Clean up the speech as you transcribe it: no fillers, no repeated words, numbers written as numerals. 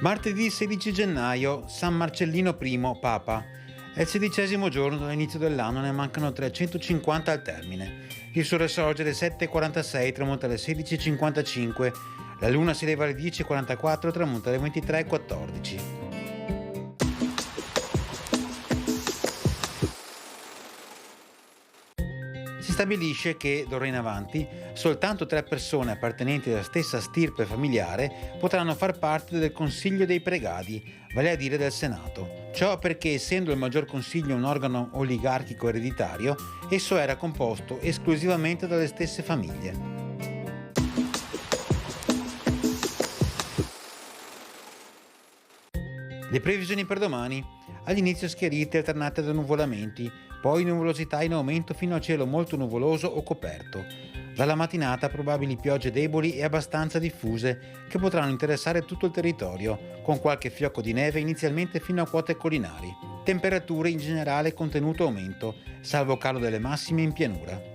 Martedì 16 gennaio, San Marcellino I, Papa. È il 16° giorno dall'inizio dell'anno, ne mancano 350 al termine. Il sole sorge alle 7:46, tramonta alle 16:55. La luna si leva alle 10:44, tramonta alle 23:14. Si stabilisce che, d'ora in avanti, soltanto 3 persone appartenenti alla stessa stirpe familiare potranno far parte del Consiglio dei Pregadi, vale a dire del Senato. Ciò perché, essendo il Maggior Consiglio un organo oligarchico ereditario, esso era composto esclusivamente dalle stesse famiglie. Le previsioni per domani: all'inizio schiarite alternate da nuvolamenti, poi nuvolosità in aumento fino a cielo molto nuvoloso o coperto. Dalla mattinata probabili piogge deboli e abbastanza diffuse che potranno interessare tutto il territorio, con qualche fiocco di neve inizialmente fino a quote collinari. Temperature in generale con tenuto aumento, salvo calo delle massime in pianura.